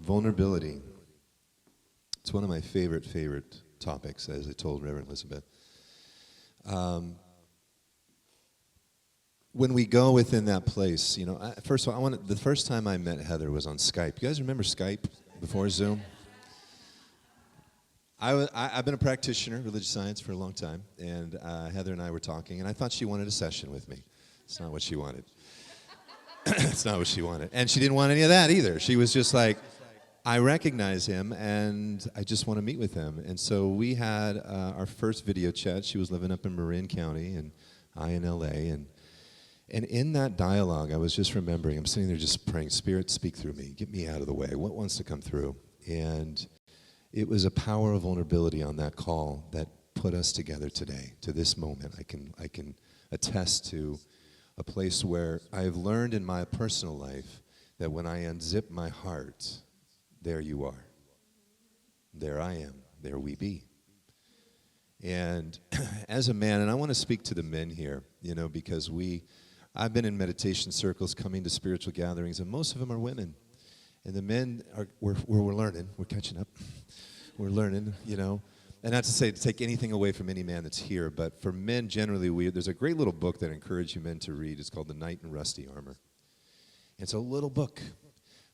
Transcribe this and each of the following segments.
Vulnerability. It's one of my favorite topics, as I told Reverend Elizabeth. When we go within that place, you know, first of all, the first time I met Heather was on Skype. You guys remember Skype before Zoom? I've been a practitioner of religious science for a long time, and Heather and I were talking, and I thought she wanted a session with me. It's not what she wanted. It's not what she wanted. And she didn't want any of that either. She was just like, I recognize him, and I just want to meet with him. And so we had our first video chat. She was living up in Marin County, and I in L.A., and in that dialogue, I was just remembering, I'm sitting there just praying, Spirit, speak through me. Get me out of the way. What wants to come through? And it was a power of vulnerability on that call that put us together today, to this moment. I can attest to a place where I've learned in my personal life that when I unzip my heart, there you are. There I am. There we be. And as a man, and I want to speak to the men here, you know, because I've been in meditation circles, coming to spiritual gatherings, and most of them are women. And the men we're learning, we're catching up. We're learning, you know. And not to say to take anything away from any man that's here, but for men generally, there's a great little book that I encourage you men to read. It's called The Knight in Rusty Armor. It's a little book,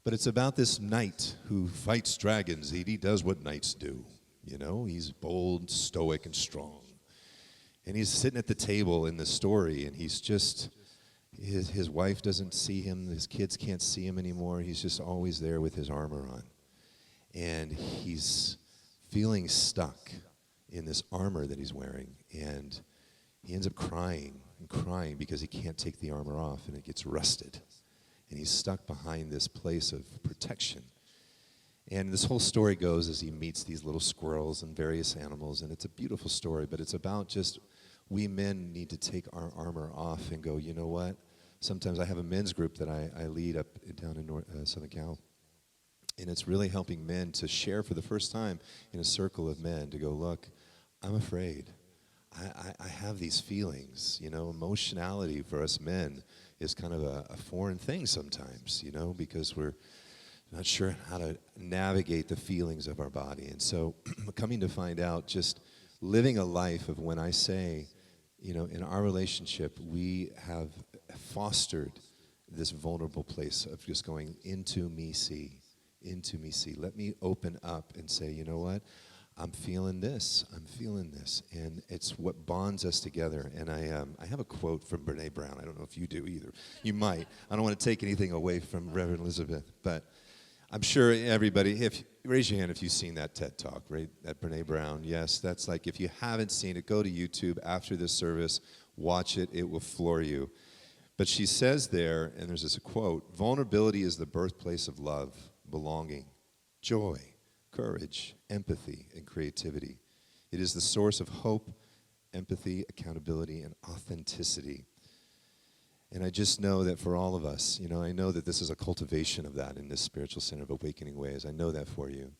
but it's about this knight who fights dragons. He does what knights do, you know. He's bold, stoic, and strong. And he's sitting at the table in the story, and he's just, his wife doesn't see him. His kids can't see him anymore. He's just always there with his armor on. And he's feeling stuck in this armor that he's wearing, and he ends up crying and crying because he can't take the armor off, and it gets rusted, and he's stuck behind this place of protection. And this whole story goes as he meets these little squirrels and various animals, and it's a beautiful story, but it's about just we men need to take our armor off and go, you know what? Sometimes I have a men's group that I lead up down in Southern Cal. And it's really helping men to share for the first time in a circle of men to go, look, I'm afraid. I have these feelings, you know. Emotionality for us men is kind of a foreign thing sometimes, you know, because we're not sure how to navigate the feelings of our body. And so coming to find out, just living a life of when I say, you know, in our relationship, we have fostered this vulnerable place of just going into me, see. Into me, see. Let me open up and say, you know what? I'm feeling this. I'm feeling this. And it's what bonds us together. And I have a quote from Brene Brown. I don't know if you do either. You might. I don't want to take anything away from Reverend Elizabeth. But I'm sure everybody, raise your hand if you've seen that TED Talk, right? That Brene Brown. Yes, that's like, if you haven't seen it, go to YouTube after this service. Watch it. It will floor you. But she says there, and there's this quote, vulnerability is the birthplace of love, belonging, joy, courage, empathy, and creativity. It is the source of hope, empathy, accountability, and authenticity. And I just know that for all of us, you know, I know that this is a cultivation of that in this spiritual center of Awakening Ways. I know that for you.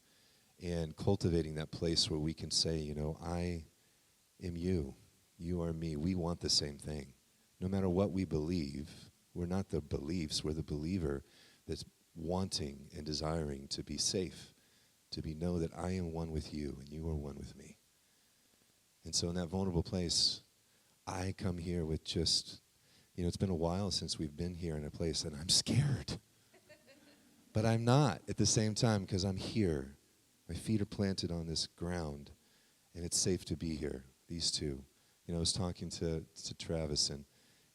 And cultivating that place where we can say, you know, I am you. You are me. We want the same thing. No matter what we believe, we're not the beliefs, we're the believer that's wanting and desiring to be safe, to know that I am one with you and you are one with me. And so in that vulnerable place, I come here with just, you know, it's been a while since we've been here in a place, and I'm scared. But I'm not at the same time, because I'm here. My feet are planted on this ground, and it's safe to be here, these two. You know, I was talking to Travis, and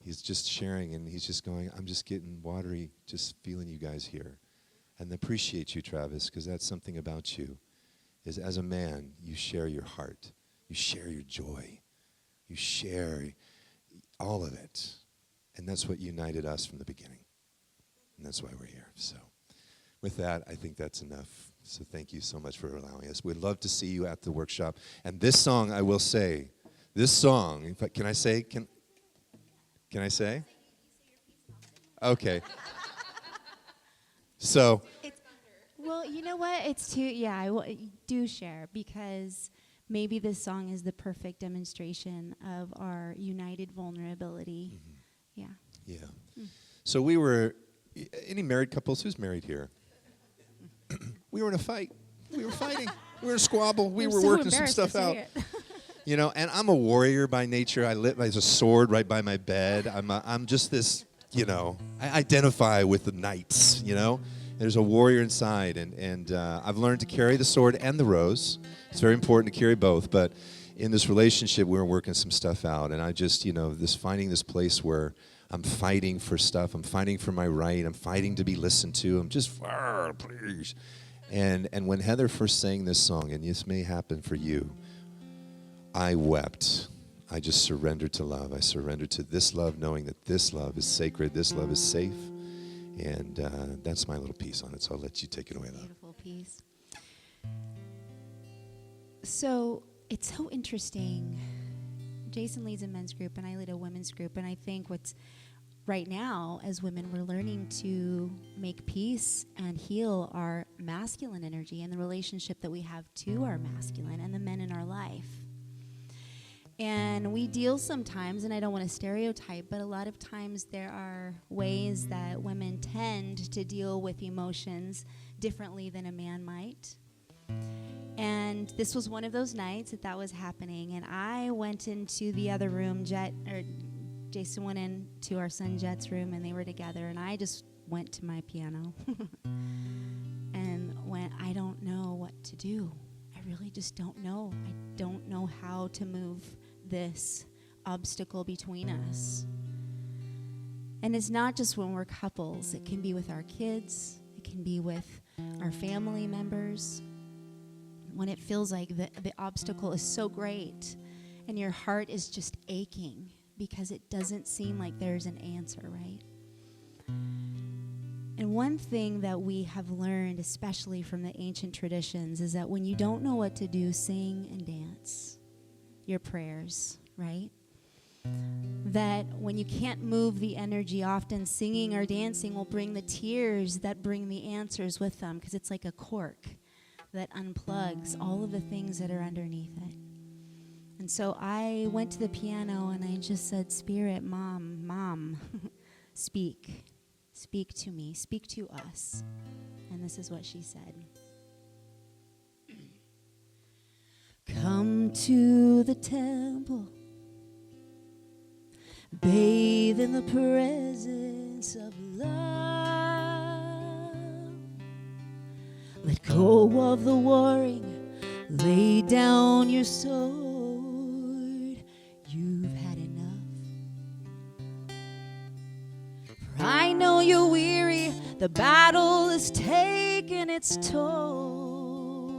he's just sharing, and he's just going, I'm just getting watery, just feeling you guys here. And I appreciate you, Travis, because that's something about you, is as a man, you share your heart. You share your joy. You share all of it. And that's what united us from the beginning. And that's why we're here. So with that, I think that's enough. So thank you so much for allowing us. We'd love to see you at the workshop. And this song, I will say, this song, in fact, can I say? Can I say? Okay. So. Well, you know what? It's too, yeah, I do share, because maybe this song is the perfect demonstration of our united vulnerability. Mm-hmm. Yeah. Yeah. So we were, any married couples? Who's married here? We were in a fight. We were fighting. We were in a squabble. We I'm were so working some embarrassed stuff to say out. it. You know, and I'm a warrior by nature. I live as a sword right by my bed. I'm just this, you know, I identify with the knights, you know. There's a warrior inside, and I've learned to carry the sword and the rose. It's very important to carry both, but in this relationship, we were working some stuff out, and I just, you know, finding this place where I'm fighting for stuff. I'm fighting for my right. I'm fighting to be listened to. I'm just, please. And when Heather first sang this song, and this may happen for you, I wept. I just surrendered to love. I surrendered to this love, knowing that this love is sacred, this love is safe. And that's my little piece on it, so I'll let you take it away, love. Beautiful piece. So it's so interesting. Jason leads a men's group, and I lead a women's group. And I think what's right now, as women, we're learning to make peace and heal our masculine energy and the relationship that we have to our masculine and the men in our life. And we deal sometimes, and I don't want to stereotype, but a lot of times there are ways that women tend to deal with emotions differently than a man might. And this was one of those nights that was happening. And I went into the other room, Jason went into our son Jet's room, and they were together. And I just went to my piano and went, I don't know what to do. I really just don't know. I don't know how to move this obstacle between us. And it's not just when we're couples. It can be with our kids. It can be with our family members. When it feels like the obstacle is so great and your heart is just aching because it doesn't seem like there's an answer, right? And one thing that we have learned, especially from the ancient traditions, is that when you don't know what to do, sing and dance your prayers, right? That when you can't move the energy, often singing or dancing will bring the tears that bring the answers with them, because it's like a cork that unplugs all of the things that are underneath it. And so I went to the piano and I just said, Spirit, Mom, speak to me, speak to us. And this is what she said. Come to the temple, bathe in the presence of love. Let go of the warring, lay down your sword. You've had enough. For I know you're weary, the battle is taking its toll.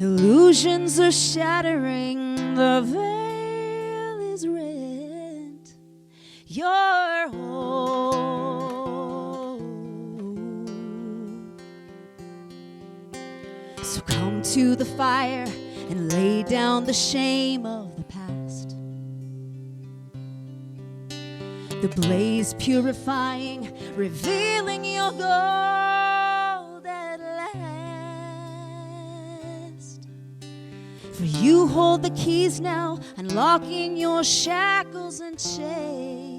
Illusions are shattering, the veil is rent. You're whole. So come to the fire and lay down the shame of the past. The blaze purifying, revealing your gold at last. For you hold the keys now, unlocking your shackles and chains.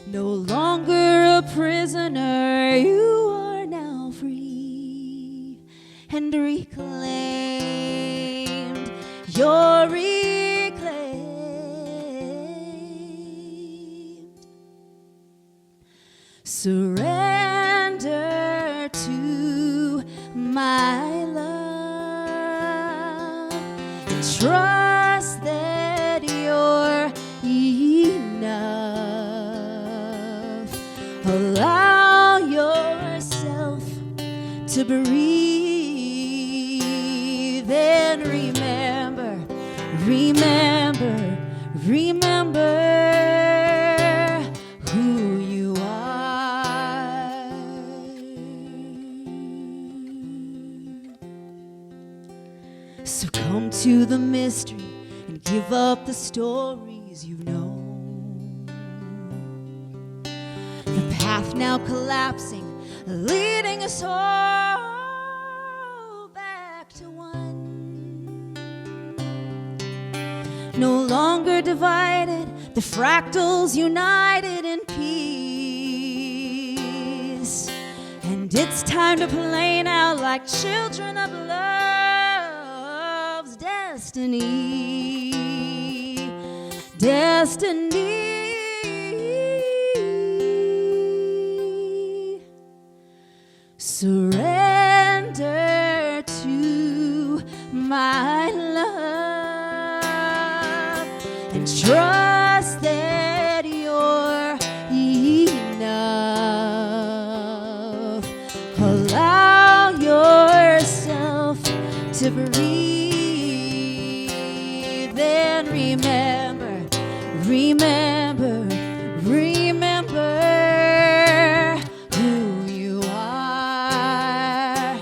No longer a prisoner, you are now free and reclaimed. You're reclaimed. Surrender to my love and trust that you're enough. Allow yourself to breathe and remember who you are. So come to the mystery and give up the stories you know. The path now collapsing, leading us all back to one. No longer divided, the fractals united in peace. And it's time to play now like children of love's destiny. Destiny. Surrender to my love and trust that you're enough. Allow yourself to breathe and remember, remember, remember who you are,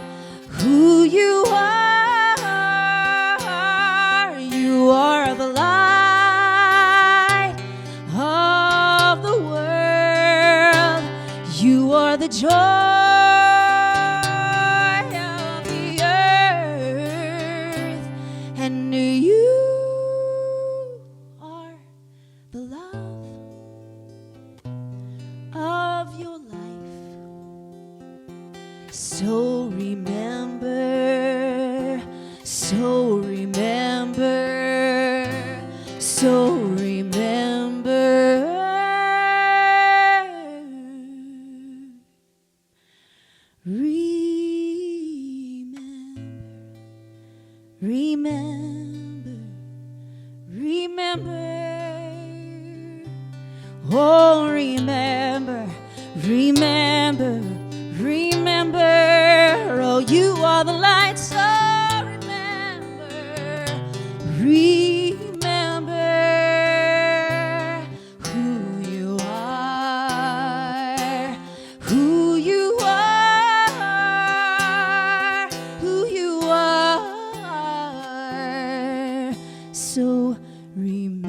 who you are. You are the light of the world. You are the joy of the earth, and you are the love of your life. So remember, so remember, so remember. Remember, remember, remember. Oh, remember, remember, remember. Oh, you are the light, so remember, remember who you are, who you are, who you are. So remember.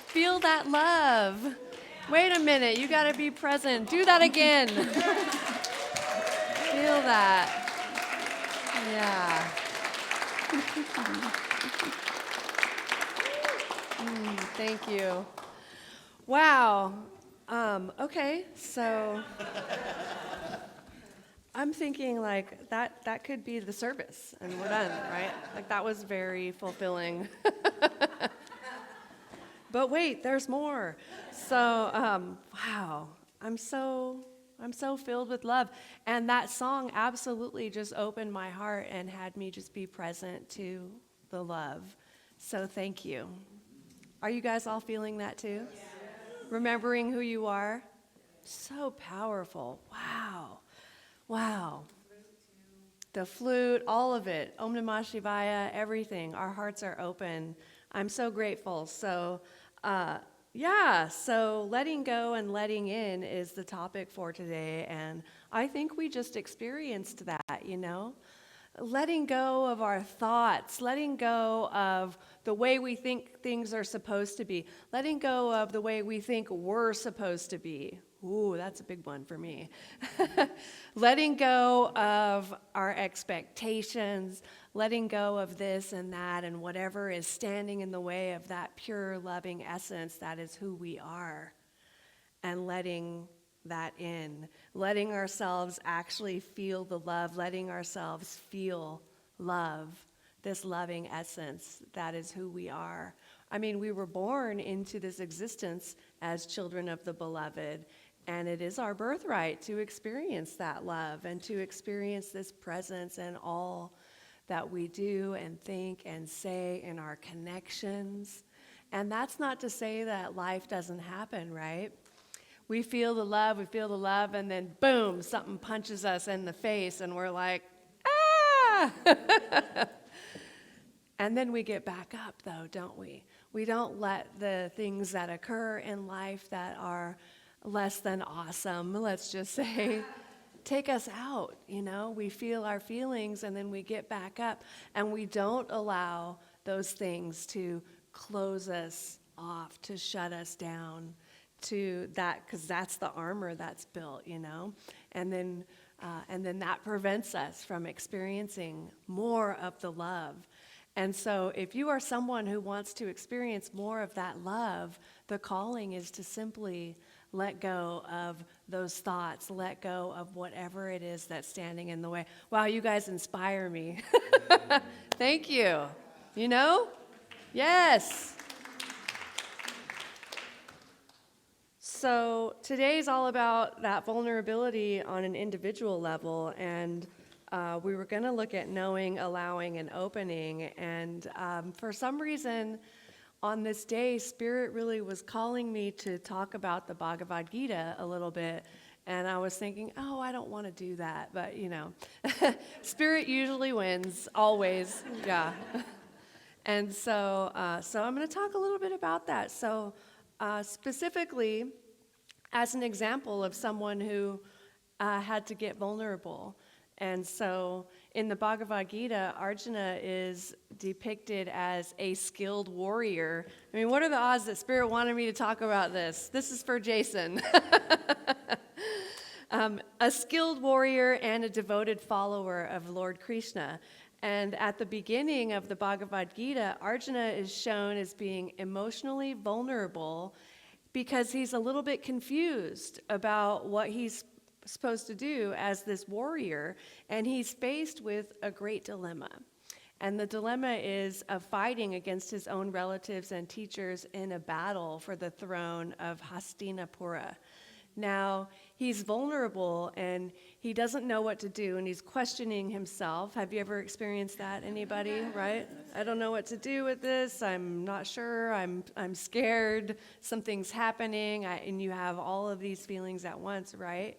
Feel that love. Wait a minute, you gotta be present. Do that again. Feel that. Yeah. Thank you. Wow. Okay, so I'm thinking like that could be the service and we're done, right? Like that was very fulfilling. But wait, there's more. So, wow, I'm so filled with love. And that song absolutely just opened my heart and had me just be present to the love. So thank you. Are you guys all feeling that too? Yeah. Remembering who you are? So powerful. Wow. Wow. The flute, all of it. Om Namah Shivaya, everything. Our hearts are open. I'm so grateful. So, so letting go and letting in is the topic for today, and I think we just experienced that, you know? Letting go of our thoughts, letting go of the way we think things are supposed to be, letting go of the way we think we're supposed to be. Ooh, that's a big one for me. Letting go of our expectations, letting go of this and that and whatever is standing in the way of that pure, loving essence that is who we are, and letting that in, letting ourselves actually feel the love, letting ourselves feel love, this loving essence that is who we are. I mean, we were born into this existence as children of the beloved, and it is our birthright to experience that love and to experience this presence in all that we do and think and say in our connections. And that's not to say that life doesn't happen, right? We feel the love, and then boom, something punches us in the face, and we're like, ah! And then we get back up, though, don't we? We don't let the things that occur in life that are less than awesome, let's just say, take us out, you know? We feel our feelings, and then we get back up, and we don't allow those things to close us off, to shut us down, to that, because that's the armor that's built, you know, and then that prevents us from experiencing more of the love. And so if you are someone who wants to experience more of that love, the calling is to simply let go of those thoughts, let go of whatever it is that's standing in the way. Wow, you guys inspire me. Thank you. You know? Yes. So today's all about that vulnerability on an individual level, and we were going to look at knowing, allowing, and opening. And for some reason, on this day, Spirit really was calling me to talk about the Bhagavad Gita a little bit. And I was thinking, oh, I don't want to do that. But, you know, Spirit usually wins, always. Yeah. And so I'm going to talk a little bit about that. So specifically, as an example of someone who had to get vulnerable. And so in the Bhagavad Gita, Arjuna is depicted as a skilled warrior. I mean, what are the odds that Spirit wanted me to talk about this? This is for Jason. A skilled warrior and a devoted follower of Lord Krishna. And at the beginning of the Bhagavad Gita, Arjuna is shown as being emotionally vulnerable because he's a little bit confused about what he's supposed to do as this warrior, and he's faced with a great dilemma. And the dilemma is of fighting against his own relatives and teachers in a battle for the throne of Hastinapura. Now, he's vulnerable and he doesn't know what to do, and he's questioning himself. Have you ever experienced that, anybody, right? I don't know what to do with this. I'm not sure. I'm scared. Something's happening. And you have all of these feelings at once, right?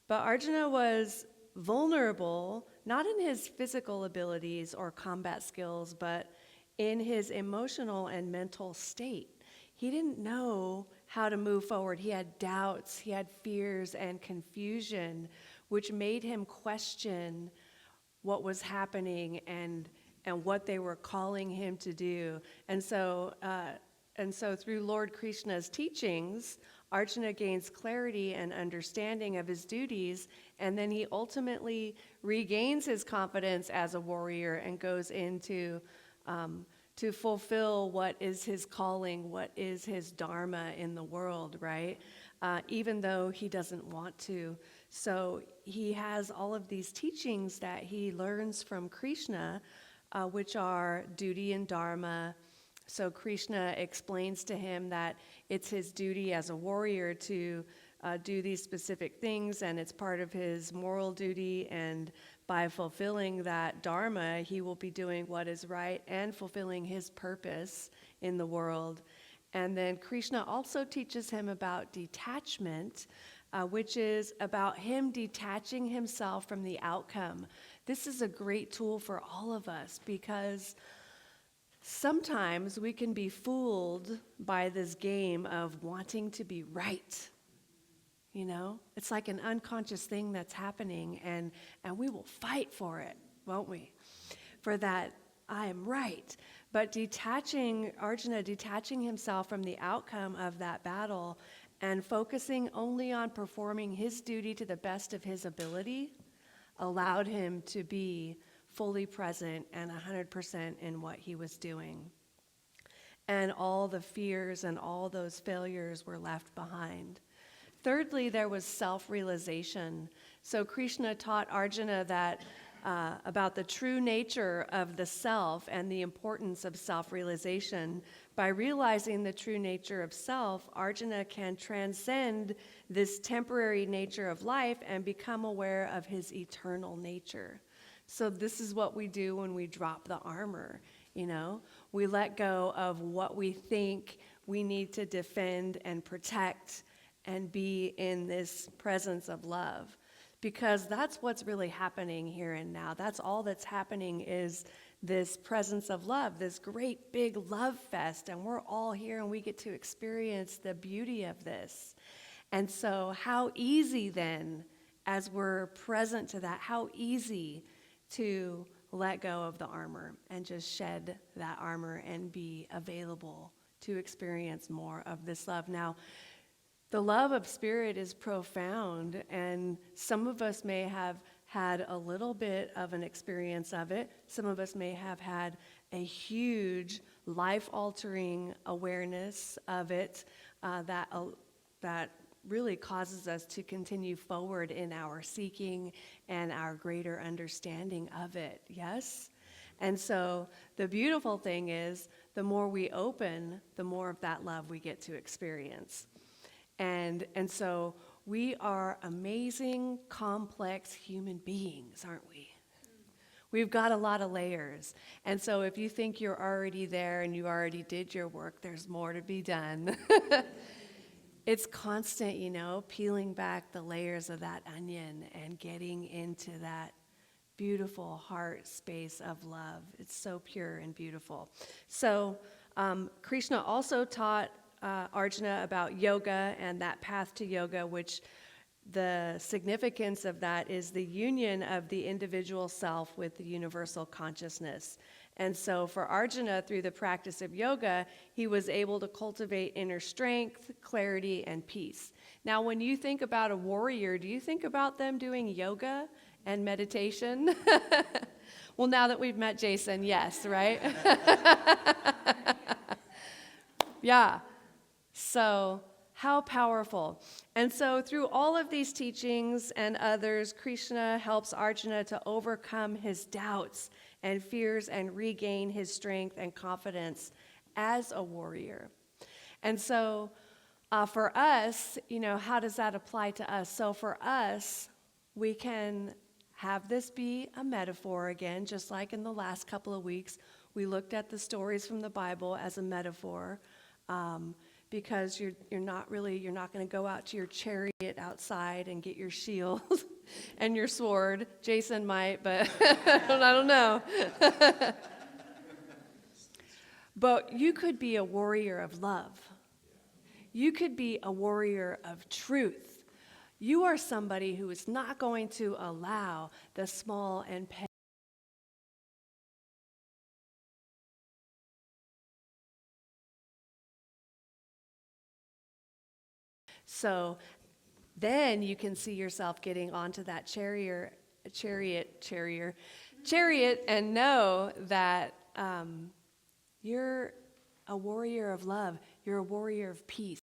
But Arjuna was vulnerable, not in his physical abilities or combat skills, but in his emotional and mental state. He didn't know how to move forward. He had doubts, he had fears and confusion, which made him question what was happening and what they were calling him to do. And so through Lord Krishna's teachings, Arjuna gains clarity and understanding of his duties, and then he ultimately regains his confidence as a warrior and goes into to fulfill what is his calling, what is his dharma in the world, right? Even though he doesn't want to. So he has all of these teachings that he learns from Krishna, which are duty and dharma. So Krishna explains to him that it's his duty as a warrior to do these specific things, and it's part of his moral duty, and by fulfilling that dharma, he will be doing what is right and fulfilling his purpose in the world. And then Krishna also teaches him about detachment, which is about him detaching himself from the outcome. This is a great tool for all of us because sometimes we can be fooled by this game of wanting to be right. You know, it's like an unconscious thing that's happening, and we will fight for it, won't we? For that, I am right. But Arjuna detaching himself from the outcome of that battle and focusing only on performing his duty to the best of his ability allowed him to be fully present and 100% in what he was doing. And all the fears and all those failures were left behind. Thirdly, there was self-realization. So Krishna taught Arjuna that about the true nature of the self and the importance of self-realization. By realizing the true nature of self, Arjuna can transcend this temporary nature of life and become aware of his eternal nature. So this is what we do when we drop the armor, you know? We let go of what we think we need to defend and protect and be in this presence of love. Because that's what's really happening here and now. That's all that's happening is this presence of love, this great big love fest, and we're all here and we get to experience the beauty of this. And so how easy then, as we're present to that, how easy to let go of the armor and just shed that armor and be available to experience more of this love. Now, The love of Spirit is profound, and some of us may have had a little bit of an experience of it. Some of us may have had a huge life-altering awareness of it that really causes us to continue forward in our seeking and our greater understanding of it, yes? And so the beautiful thing is, the more we open, the more of that love we get to experience. And so we are amazing, complex human beings, aren't we? We've got a lot of layers. And so if you think you're already there and you already did your work, there's more to be done. It's constant, peeling back the layers of that onion and getting into that beautiful heart space of love. It's so pure and beautiful. So Krishna also taught Arjuna about yoga and that path to yoga, which the significance of that is the union of the individual self with the universal consciousness. And so for Arjuna, through the practice of yoga, he was able to cultivate inner strength, clarity, and peace. Now, when you think about a warrior, do you think about them doing yoga and meditation? Well, now that we've met Jason, yes, right? Yeah. So how powerful. And so through all of these teachings and others, Krishna helps Arjuna to overcome his doubts and fears and regain his strength and confidence as a warrior. And so for us, how does that apply to us? So for us, we can have this be a metaphor again, just like in the last couple of weeks. We looked at the stories from the Bible as a metaphor. Because you're not going to go out to your chariot outside and get your shield and your sword. Jason might, but I don't know. But you could be a warrior of love. You could be a warrior of truth. You are somebody who is not going to allow the small and petty. So then you can see yourself getting onto that chariot and know that you're a warrior of love. You're a warrior of peace.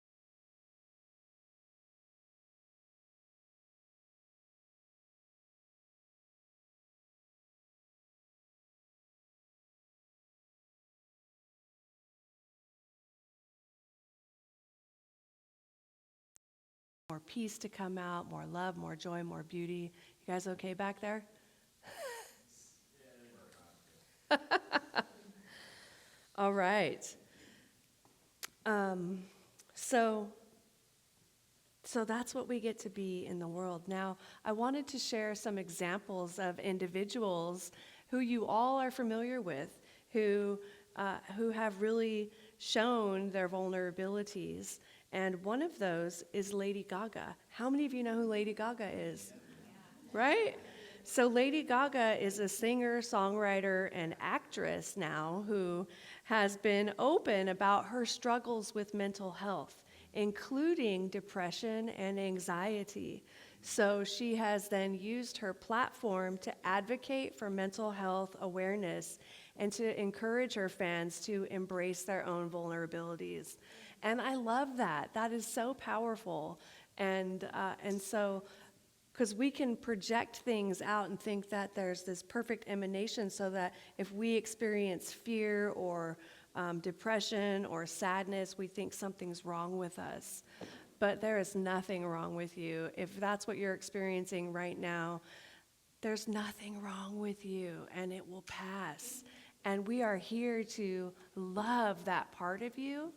More peace to come out, more love, more joy, more beauty. You guys okay back there? All right. So that's what we get to be in the world. Now, I wanted to share some examples of individuals who you all are familiar with, who have really shown their vulnerabilities. And one of those is Lady Gaga. How many of you know who Lady Gaga is? Yeah. Right? So Lady Gaga is a singer, songwriter, and actress now who has been open about her struggles with mental health, including depression and anxiety. So she has then used her platform to advocate for mental health awareness and to encourage her fans to embrace their own vulnerabilities. And I love that. That is so powerful. And so, because we can project things out and think that there's this perfect emanation, so that if we experience fear or depression or sadness, we think something's wrong with us. But there is nothing wrong with you. If that's what you're experiencing right now, there's nothing wrong with you, and it will pass. And we are here to love that part of you.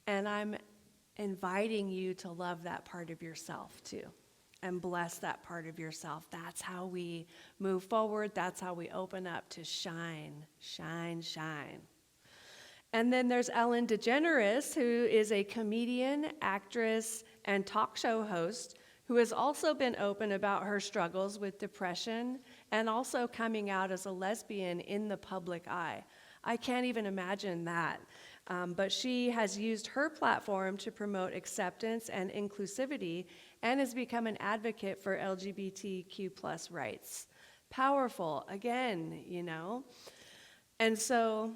And I'm inviting you to love that part of yourself too, and bless that part of yourself. That's how we move forward. That's how we open up to shine, shine, shine. And then there's Ellen DeGeneres, who is a comedian, actress, and talk show host, who has also been open about her struggles with depression and also coming out as a lesbian in the public eye. I can't even imagine that. But she has used her platform to promote acceptance and inclusivity and has become an advocate for LGBTQ plus rights. Powerful, again, you know. And so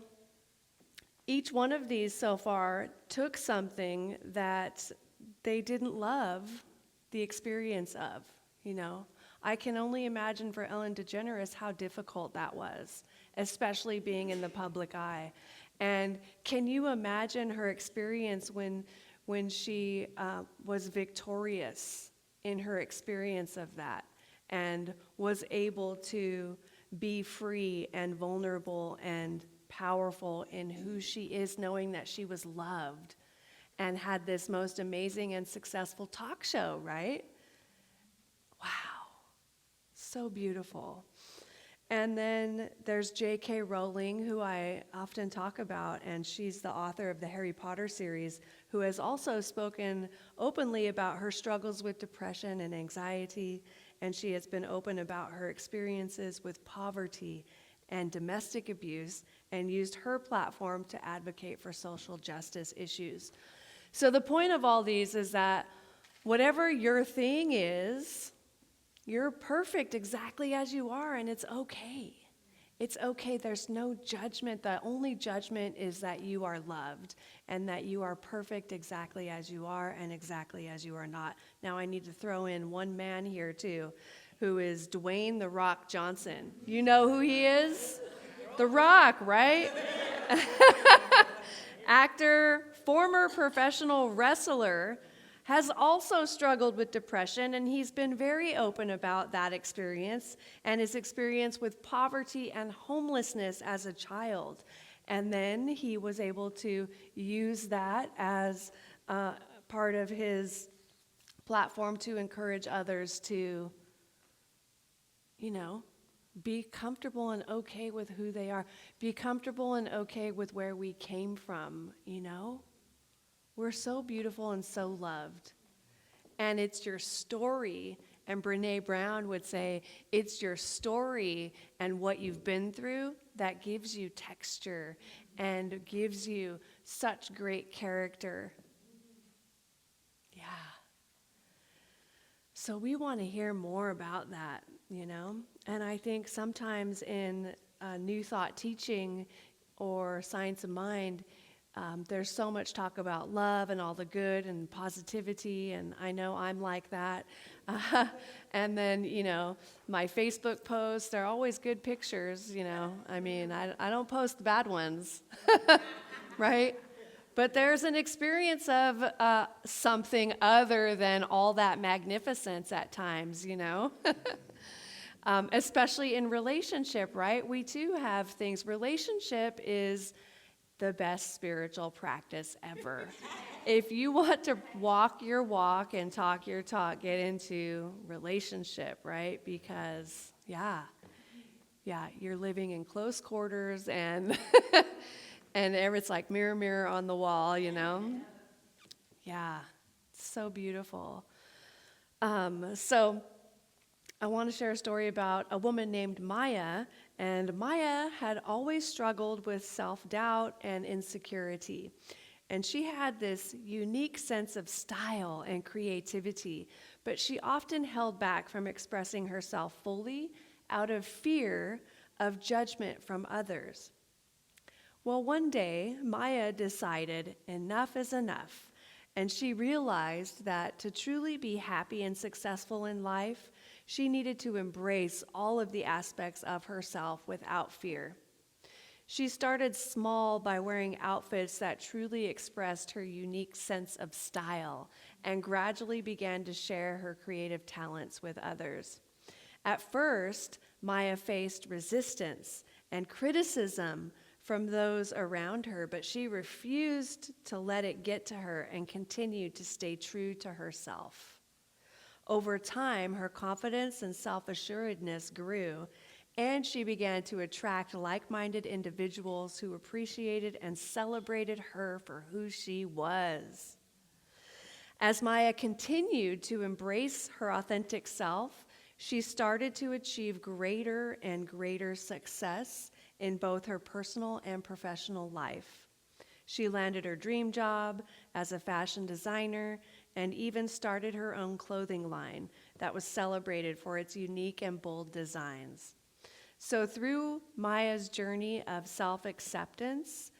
each one of these so far took something that they didn't love the experience of, you know. I can only imagine for Ellen DeGeneres how difficult that was, especially being in the public eye. And can you imagine her experience when she was victorious in her experience of that and was able to be free and vulnerable and powerful in who she is, knowing that she was loved and had this most amazing and successful talk show, right? Wow, so beautiful. And then there's J.K. Rowling, who I often talk about, and she's the author of the Harry Potter series, who has also spoken openly about her struggles with depression and anxiety, and she has been open about her experiences with poverty and domestic abuse, and used her platform to advocate for social justice issues. So the point of all these is that whatever your thing is, you're perfect exactly as you are, and it's okay. It's okay. There's no judgment. The only judgment is that you are loved and that you are perfect exactly as you are and exactly as you are not. Now, I need to throw in one man here, too, who is Dwayne "The Rock" Johnson. You know who he is? The Rock, right? Actor, former professional wrestler, has also struggled with depression, and he's been very open about that experience and his experience with poverty and homelessness as a child. And then he was able to use that as part of his platform to encourage others to, you know, be comfortable and okay with who they are. Be comfortable and okay with where we came from, you know? We're so beautiful and so loved. And it's your story, and Brene Brown would say, it's your story and what you've been through that gives you texture and gives you such great character. Yeah. So we want to hear more about that, you know? And I think sometimes in New Thought teaching or Science of Mind, there's so much talk about love and all the good and positivity, and I know I'm like that. And then, you know, my Facebook posts, they're always good pictures, you know. I mean, I don't post the bad ones, right? But there's an experience of something other than all that magnificence at times, you know. Especially in relationship, right? We too have things. Relationship is the best spiritual practice ever. If you want to walk your walk and talk your talk, get into relationship, right? Because, yeah, you're living in close quarters and and it's like mirror, mirror on the wall, you know? Yeah, it's so beautiful. So I want to share a story about a woman named Maya, and Maya had always struggled with self-doubt and insecurity. And she had this unique sense of style and creativity, but she often held back from expressing herself fully out of fear of judgment from others. Well, one day, Maya decided enough is enough, and she realized that to truly be happy and successful in life, she needed to embrace all of the aspects of herself without fear. She started small by wearing outfits that truly expressed her unique sense of style and gradually began to share her creative talents with others. At first, Maya faced resistance and criticism from those around her, but she refused to let it get to her and continued to stay true to herself. Over time, her confidence and self-assuredness grew, and she began to attract like-minded individuals who appreciated and celebrated her for who she was. As Maya continued to embrace her authentic self, she started to achieve greater and greater success in both her personal and professional life. She landed her dream job as a fashion designer and even started her own clothing line that was celebrated for its unique and bold designs. So through Maya's journey of self-acceptance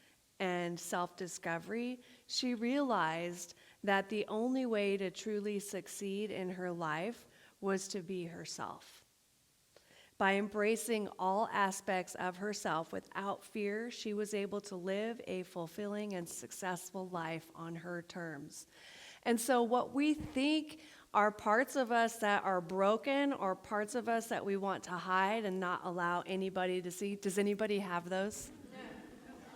and self-discovery, she realized that the only way to truly succeed in her life was to be herself. By embracing all aspects of herself without fear, she was able to live a fulfilling and successful life on her terms. And so what we think are parts of us that are broken or parts of us that we want to hide and not allow anybody to see, does anybody have those?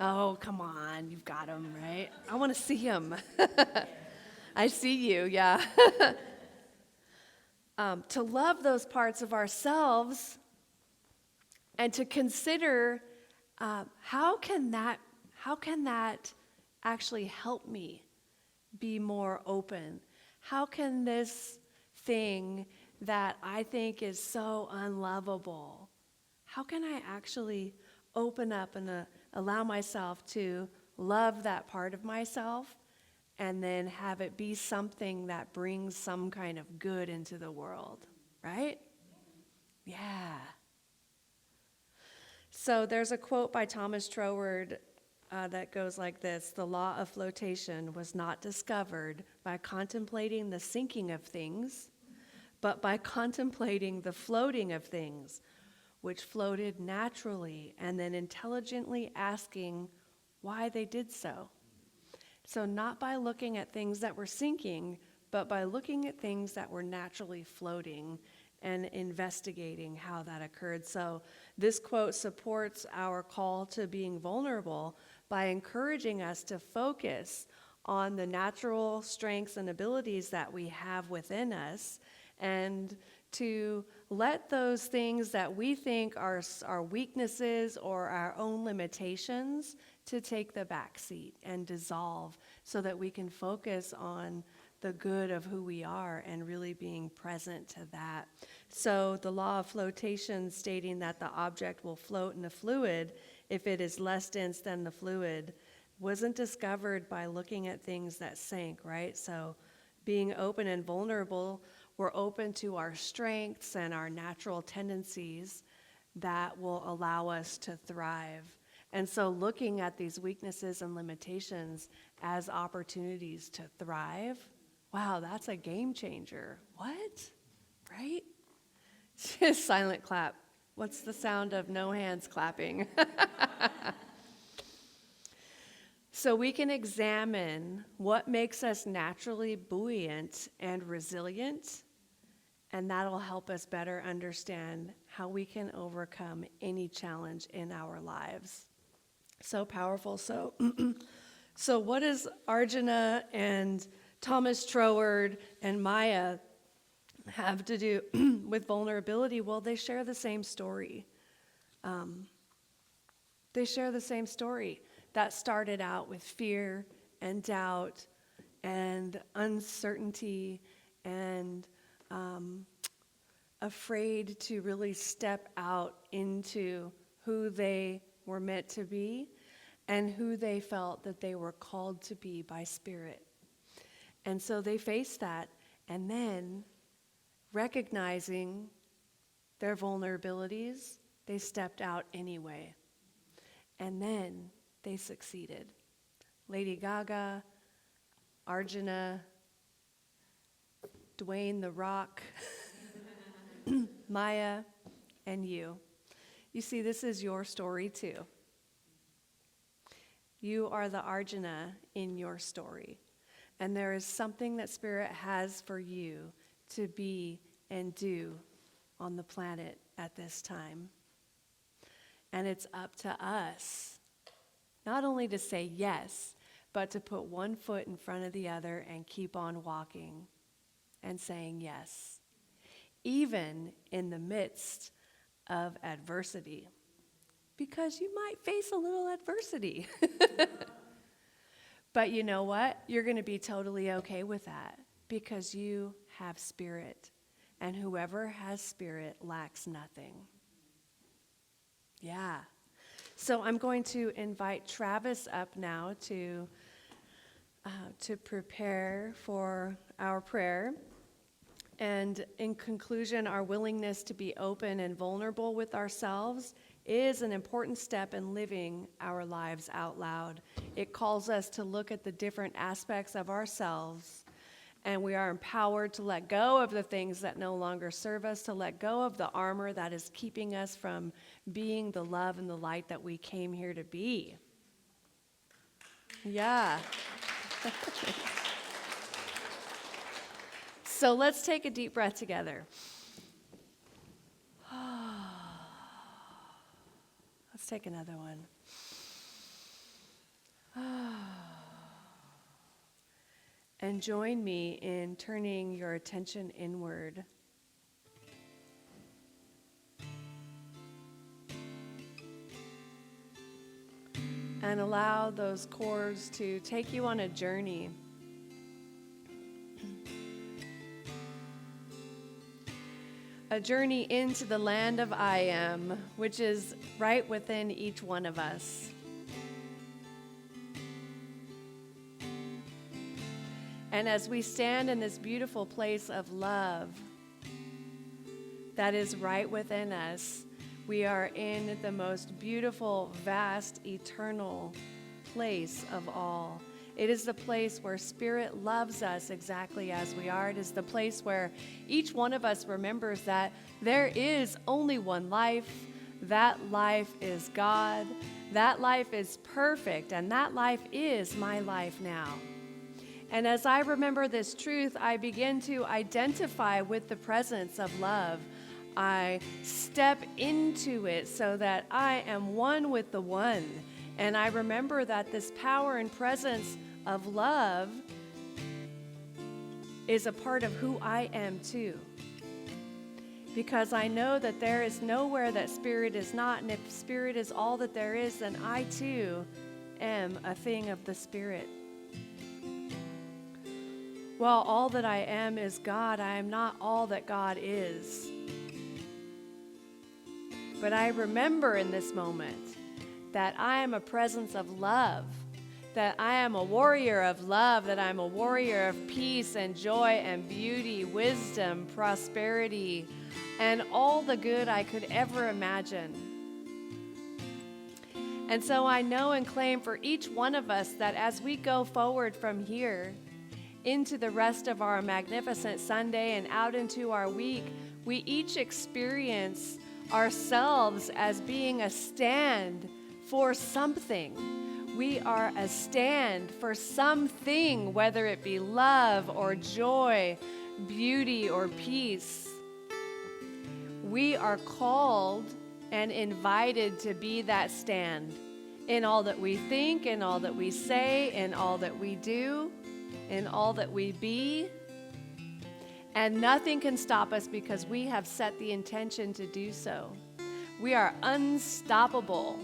Oh, come on, you've got them, right? I want to see them. I see you, yeah. To love those parts of ourselves and to consider how can that actually help me be more open? How can this thing that I think is so unlovable, how can I actually open up and allow myself to love that part of myself and then have it be something that brings some kind of good into the world, right? Yeah. So there's a quote by Thomas Troward that goes like this: "The law of flotation was not discovered by contemplating the sinking of things, but by contemplating the floating of things, which floated naturally, and then intelligently asking why they did so." So not by looking at things that were sinking, but by looking at things that were naturally floating and investigating how that occurred. So this quote supports our call to being vulnerable by encouraging us to focus on the natural strengths and abilities that we have within us, and to let those things that we think are our weaknesses or our own limitations to take the back seat and dissolve, so that we can focus on the good of who we are and really being present to that. So the law of flotation, stating that the object will float in a fluid if it is less dense than the fluid, wasn't discovered by looking at things that sank, right? So being open and vulnerable, we're open to our strengths and our natural tendencies that will allow us to thrive. And so looking at these weaknesses and limitations as opportunities to thrive, wow, that's a game changer. What? Right? Just silent clap. What's the sound of no hands clapping? So we can examine what makes us naturally buoyant and resilient, and that'll help us better understand how we can overcome any challenge in our lives. So powerful. So, so what does Arjuna and Thomas Troward and Maya have to do with vulnerability? Well, they share the same story. They share the same story that started out with fear and doubt and uncertainty and afraid to really step out into who they were meant to be and who they felt that they were called to be by Spirit. And so they faced that, and then recognizing their vulnerabilities, they stepped out anyway. And then they succeeded. Lady Gaga, Arjuna, Dwayne the Rock, Maya, and you. You see, this is your story too. You are the Arjuna in your story. And there is something that Spirit has for you to be and do on the planet at this time. And it's up to us not only to say yes, but to put one foot in front of the other and keep on walking and saying yes, even in the midst of adversity, because you might face a little adversity. But you know what? You're going to be totally okay with that because you have Spirit, and whoever has Spirit lacks nothing. Yeah. So I'm going to invite Travis up now to prepare for our prayer. And in conclusion, our willingness to be open and vulnerable with ourselves is an important step in living our lives out loud. It calls us to look at the different aspects of ourselves, and we are empowered to let go of the things that no longer serve us, to let go of the armor that is keeping us from being the love and the light that we came here to be. Yeah. So let's take a deep breath together. Let's take another one. And join me in turning your attention inward. And allow those chords to take you on a journey. A journey into the land of I am, which is right within each one of us. And as we stand in this beautiful place of love that is right within us, we are in the most beautiful, vast, eternal place of all. It is the place where Spirit loves us exactly as we are. It is the place where each one of us remembers that there is only one life. That life is God. That life is perfect, and that life is my life now. And as I remember this truth, I begin to identify with the presence of love. I step into it so that I am one with the one. And I remember that this power and presence of love is a part of who I am too. Because I know that there is nowhere that Spirit is not, and if Spirit is all that there is, then I too am a thing of the Spirit. While all that I am is God, I am not all that God is. But I remember in this moment that I am a presence of love, that I am a warrior of love, that I'm a warrior of peace and joy and beauty, wisdom, prosperity, and all the good I could ever imagine. And so I know and claim for each one of us that as we go forward from here into the rest of our magnificent Sunday and out into our week, we each experience ourselves as being a stand for something. We are a stand for something, whether it be love or joy, beauty or peace. We are called and invited to be that stand in all that we think, in all that we say, in all that we do, in all that we be. And nothing can stop us because we have set the intention to do so. We are unstoppable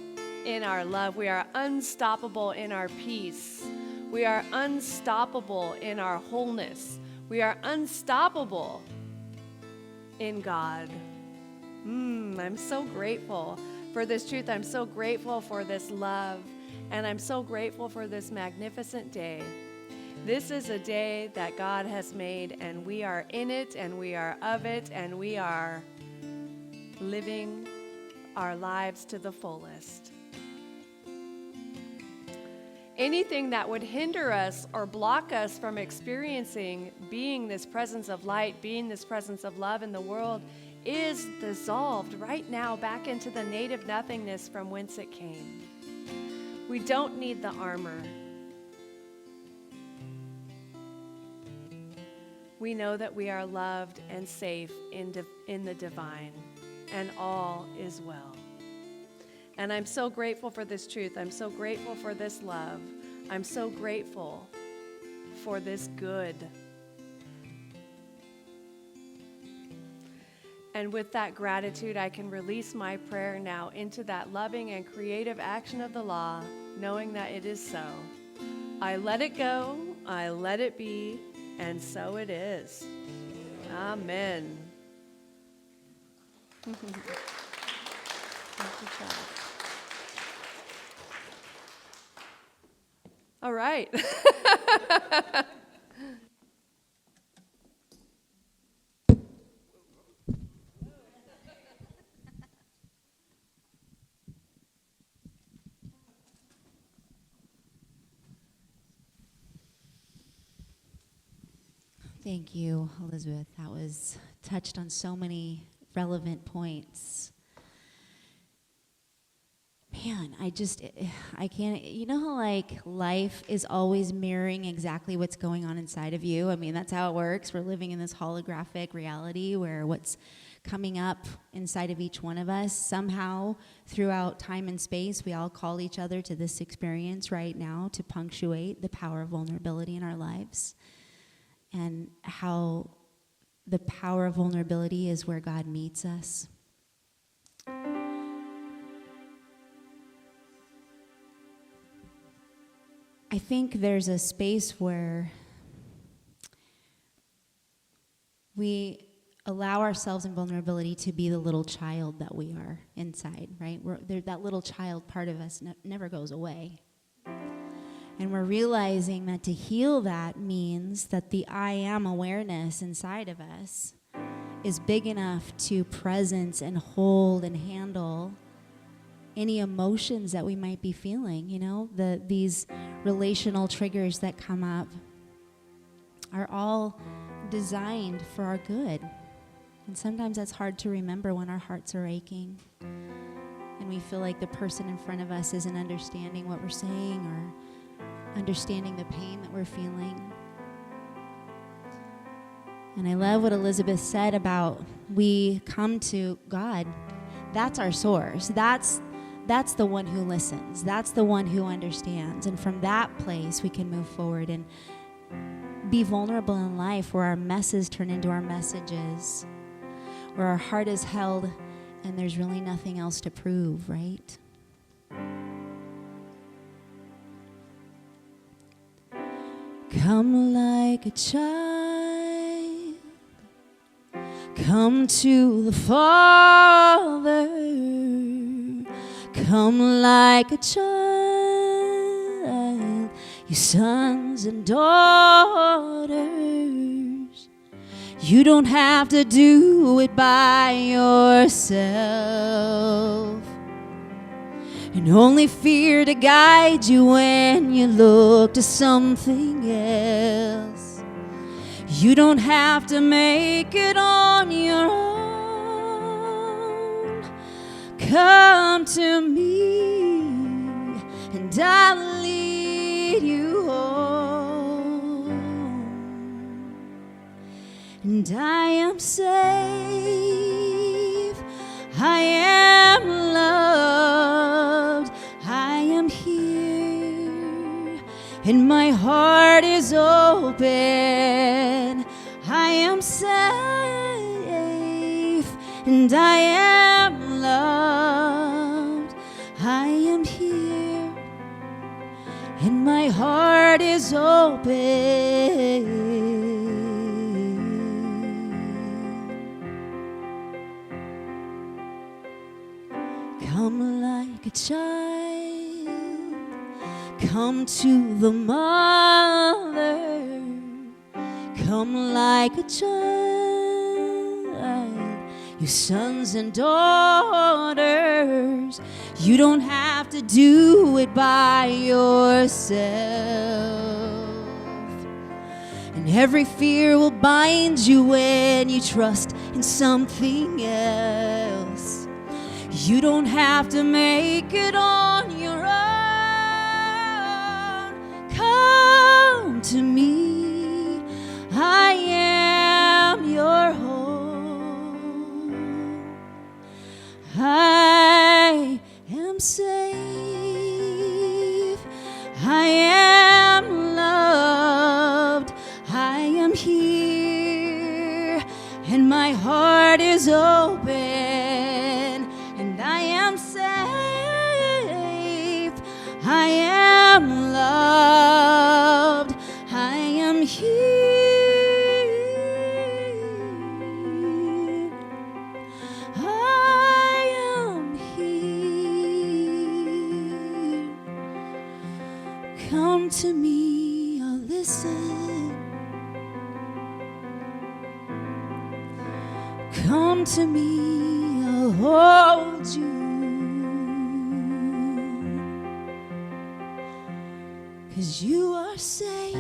in our love. We are unstoppable in our peace. We are unstoppable in our wholeness. We are unstoppable in God. I'm so grateful for this truth. I'm so grateful for this love. And I'm so grateful for this magnificent day. This is a day that God has made, and we are in it, and we are of it, and we are living our lives to the fullest. Anything that would hinder us or block us from experiencing being this presence of light, being this presence of love in the world, is dissolved right now back into the native nothingness from whence it came. We don't need the armor. We know that we are loved and safe in the divine, and all is well. And I'm so grateful for this truth. I'm so grateful for this love. I'm so grateful for this good. And with that gratitude, I can release my prayer now into that loving and creative action of the law, knowing that it is so. I let it go, I let it be, and so it is. Amen. Thank you, Chad. All right. Thank you, Elizabeth. That was touched on so many relevant points. Man, I can't, you know how like life is always mirroring exactly what's going on inside of you? I mean, that's how it works. We're living in this holographic reality where what's coming up inside of each one of us, somehow throughout time and space, we all call each other to this experience right now to punctuate the power of vulnerability in our lives. And how the power of vulnerability is where God meets us. I think there's a space where we allow ourselves in vulnerability to be the little child that we are inside, right? That little child part of us never goes away. And we're realizing that to heal that means that the I am awareness inside of us is big enough to presence and hold and handle any emotions that we might be feeling, you know? These relational triggers that come up are all designed for our good. And sometimes that's hard to remember when our hearts are aching and we feel like the person in front of us isn't understanding what we're saying or understanding the pain that we're feeling. And I love what Elizabeth said about we come to God. That's our source. That's the one who listens. That's the one who understands. And from that place, we can move forward and be vulnerable in life where our messes turn into our messages, where our heart is held and there's really nothing else to prove, right? Come like a child, come to the Father. Come like a child, you sons and daughters. You don't have to do it by yourself. And only fear to guide you when you look to something else. You don't have to make it on your own. Come to me and I'll lead you home. And I am safe, I am loved, I am here, and my heart is open. I am safe, and I am loved, I am here, and my heart is open. Come like a child, come to the mother. Come like a child, you sons and daughters. You don't have to do it by yourself. And every fear will bind you when you trust in something else. You don't have to make it on your own. Come to me, I am your home. I am safe, I am loved, I am here, and my heart is open. I am loved, I am here, I am here. Come to me, I'll listen. Come to me, I'll hold you. 'Cause you are safe,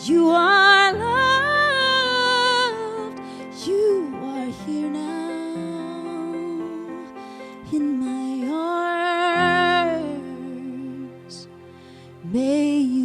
you are loved, you are here now in my arms. May you